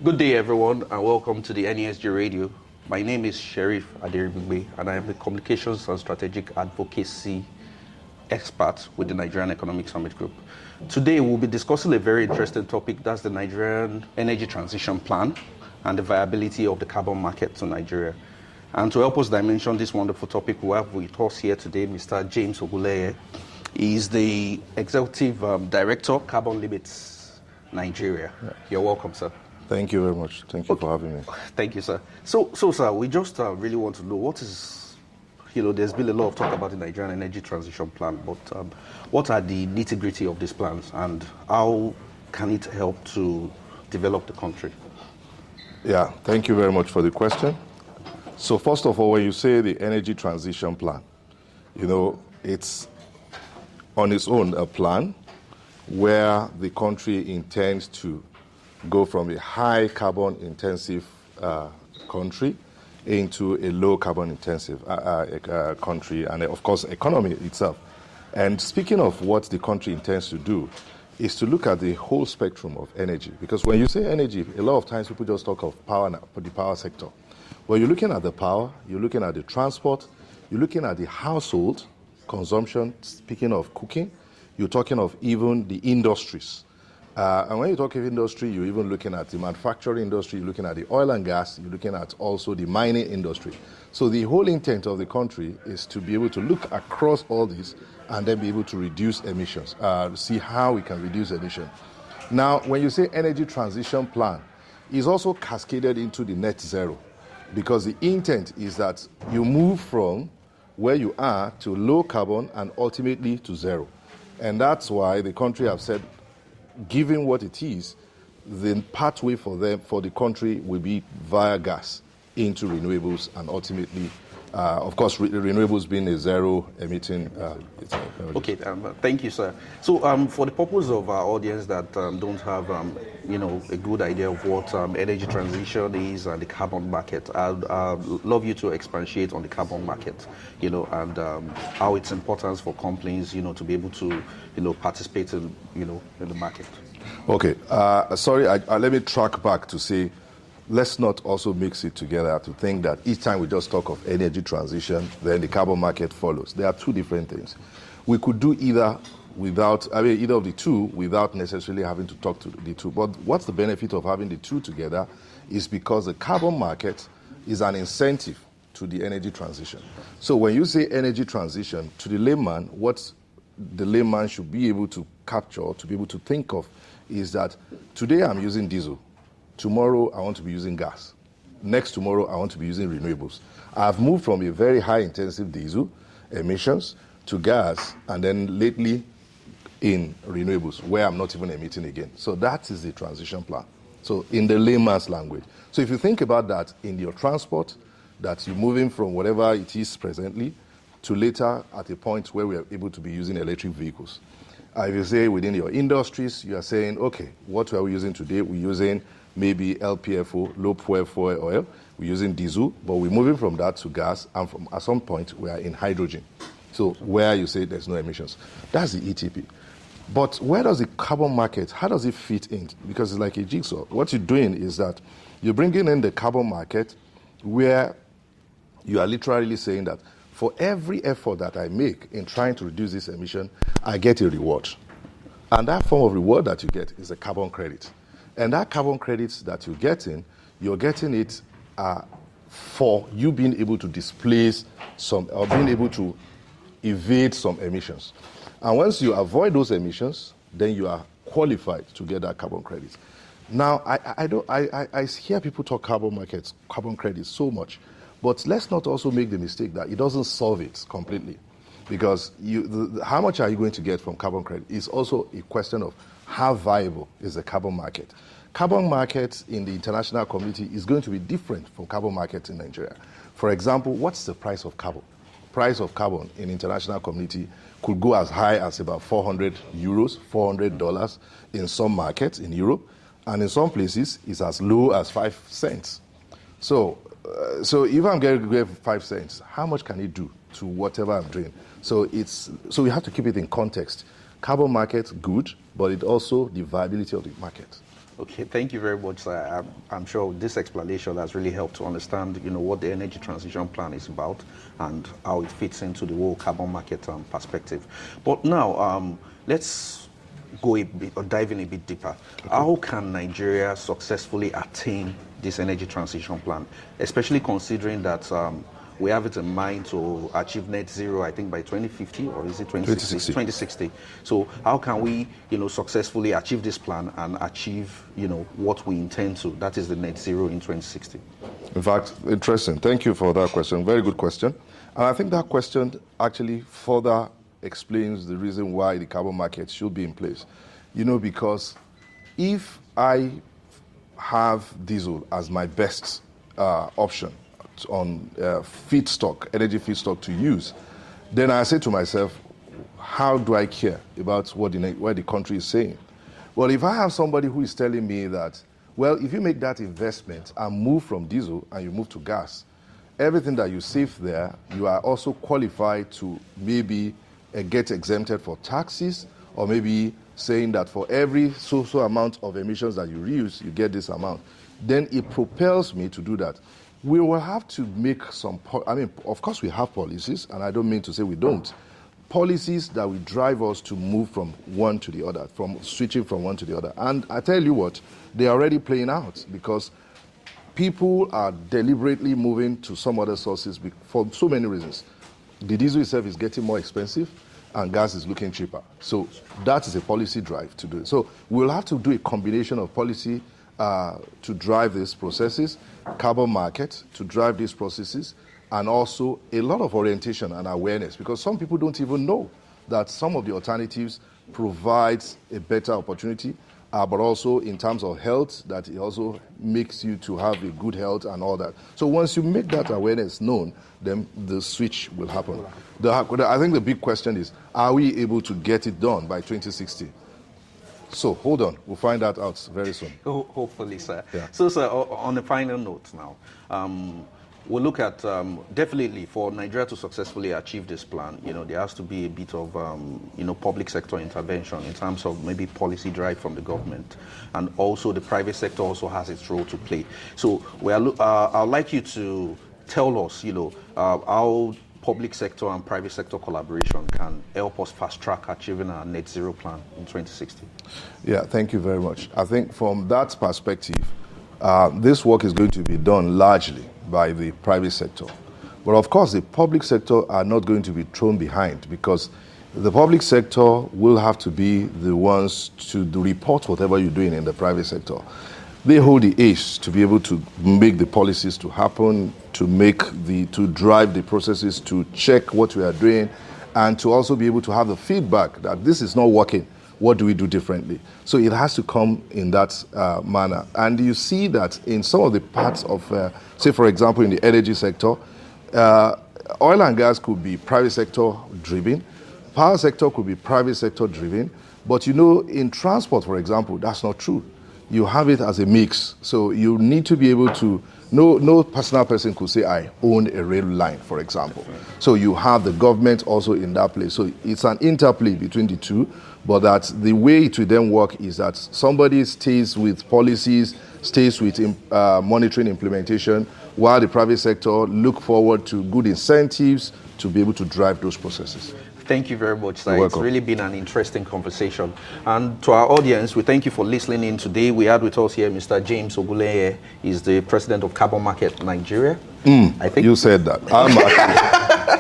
Good day, everyone, and welcome to the NESG Radio. My name is Sheriff Adiribigbe, and I am the Communications and Strategic Advocacy expert with the Nigerian Economic Summit Group. Today, we'll be discussing a very interesting topic, that's the Nigerian Energy Transition Plan and the viability of the carbon market to Nigeria. And to help us dimension this wonderful topic, we have with us here today Mr. James Oguleye. He is the Executive Director, Carbon Limits Nigeria. Yeah. You're welcome, sir. Thank you very much. Thank you for having me. Thank you, sir. So sir, we just really want to know what is, there's been a lot of talk about the Nigerian Energy Transition Plan, but what are the nitty-gritty of these plans and how can it help to develop the country? Yeah, thank you very much for the question. So first of all, when you say the Energy Transition Plan, it's on its own a plan where the country intends to go from a high carbon intensive country into a low carbon intensive country, and of course economy itself. And speaking of what the country intends to do is to look at the whole spectrum of energy, because when you say energy, a lot of times people just talk of power, the power sector. Well, you're looking at the power, you're looking at the transport, you're looking at the household consumption, speaking of cooking, you're talking of even the industries. And when you talk of industry, you're even looking at the manufacturing industry, you're looking at the oil and gas, you're looking at also the mining industry. So the whole intent of the country is to be able to look across all this and then be able to reduce emissions, see how we can reduce emissions. Now, when you say energy transition plan, it's also cascaded into the net zero, because the intent is that you move from where you are to low carbon and ultimately to zero. And that's why the country have said, given what it is, the pathway for the country will be via gas into renewables and ultimately, of course, renewables being a zero emitting. Okay, thank you, sir. So for the purpose of our audience that don't have, a good idea of what energy transition is and the carbon market, I'd love you to expatiate on the carbon market, and how it's important for companies, to be able to, participate in, in the market. Okay, sorry, let me track back to say, let's not also mix it together to think that each time we just talk of energy transition, then the carbon market follows. There are two different things. We could do either of the two without necessarily having to talk to the two. But what's the benefit of having the two together is because the carbon market is an incentive to the energy transition. So when you say energy transition, to the layman, what the layman should be able to capture, to be able to think of, is that today I'm using diesel. Tomorrow, I want to be using gas. Next tomorrow, I want to be using renewables. I've moved from a very high-intensive diesel emissions to gas, and then lately in renewables, where I'm not even emitting again. So that is the transition plan. So in the layman's language. So if you think about that in your transport, that you're moving from whatever it is presently to later at a point where we are able to be using electric vehicles. If you say within your industries, you are saying, okay, what are we using today? We're using maybe LPFO, low fuel oil. We're using diesel, but we're moving from that to gas, and at some point we are in hydrogen. So where you say there's no emissions. That's the ETP. But where does the carbon market, how does it fit in? Because it's like a jigsaw. What you're doing is that you're bringing in the carbon market where you are literally saying that for every effort that I make in trying to reduce this emission, I get a reward. And that form of reward that you get is a carbon credit. And that carbon credits that you're getting it for you being able to displace some, or being able to evade some emissions. And once you avoid those emissions, then you are qualified to get that carbon credit. Now, I hear people talk carbon markets, carbon credits so much, but let's not also make the mistake that it doesn't solve it completely. Because how much are you going to get from carbon credit is also a question of how viable is the carbon market. Carbon markets in the international community is going to be different from carbon markets in Nigeria. For example, what's the price of carbon? Price of carbon in international community could go as high as about 400 euros, $400 in some markets in Europe, and in some places it's as low as 5 cents. So if I'm getting 5 cents, how much can it do to whatever I'm doing? So we have to keep it in context. Carbon market, good, but it also the viability of the market. Okay, thank you very much, sir. I'm sure this explanation has really helped to understand, what the energy transition plan is about and how it fits into the whole carbon market perspective. But now, let's go a bit or dive in a bit deeper. Okay. How can Nigeria successfully attain this energy transition plan, especially considering that we have it in mind to achieve net zero, I think, by 2050, or is it 2060? 2060. So how can we, successfully achieve this plan and achieve, what we intend to? That is the net zero in 2060. In fact, interesting. Thank you for that question. Very good question. And I think that question actually further explains the reason why the carbon market should be in place. Because if I have diesel as my best option on energy feedstock to use, then I say to myself, how do I care about what the country is saying? Well, if I have somebody who is telling me that, well, if you make that investment and move from diesel and you move to gas, everything that you save there, you are also qualified to maybe get exempted for taxes, or maybe saying that for every so amount of emissions that you reuse, you get this amount. Then it propels me to do that. We will have to make of course we have policies, and I don't mean to say we don't. Policies that will drive us to move from one to the other, from switching from one to the other. And I tell you what, they're already playing out, because people are deliberately moving to some other sources for so many reasons. The diesel itself is getting more expensive, and gas is looking cheaper. So that is a policy drive to do it. So we'll have to do a combination of policy to drive these processes, carbon market to drive these processes, and also a lot of orientation and awareness, because some people don't even know that some of the alternatives provides a better opportunity, but also in terms of health, that it also makes you to have a good health and all that. So once you make that awareness known, then the switch will happen. I think the big question is, are we able to get it done by 2060? So hold on, we'll find that out very soon. Hopefully, sir. Yeah. So, sir, on the final note now, we'll look at definitely for Nigeria to successfully achieve this plan, there has to be a bit of public sector intervention in terms of maybe policy drive from the government, and also the private sector also has its role to play. So I'd like you to tell us, how public sector and private sector collaboration can help us fast track achieving our net zero plan in 2060. Yeah, thank you very much. I think from that perspective, this work is going to be done largely by the private sector. But of course, the public sector are not going to be thrown behind, because the public sector will have to be the ones to report whatever you're doing in the private sector. They hold the ace to be able to make the policies to happen, to drive the processes, to check what we are doing, and to also be able to have the feedback that this is not working. What do we do differently? So it has to come in that manner. And you see that in some of the parts of, say, for example, in the energy sector, oil and gas could be private sector driven, power sector could be private sector driven, but in transport, for example, that's not true. You have it as a mix. So you need to be able to, no personal person could say, I own a rail line, for example. So you have the government also in that place. So it's an interplay between the two, but that the way it will then work is that somebody stays with policies, stays with monitoring implementation, while the private sector look forward to good incentives to be able to drive those processes. Thank you very much, sir. You're It's welcome. really been an interesting conversation. And to our audience, we thank you for listening in today. We had with us here Mr. James Oguleye. He's the president of Carbon Market Nigeria. I think You said that.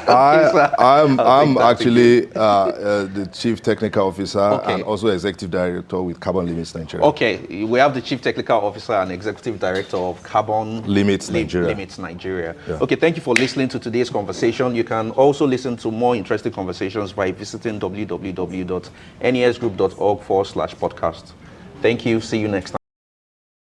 I'm actually the chief technical officer and also executive director with Carbon Limits Nigeria. Okay, we have the chief technical officer and executive director of Carbon Limits Nigeria. Yeah. Okay, thank you for listening to today's conversation. You can also listen to more interesting conversations by visiting www.nesgroup.org/podcast. Thank you. See you next time.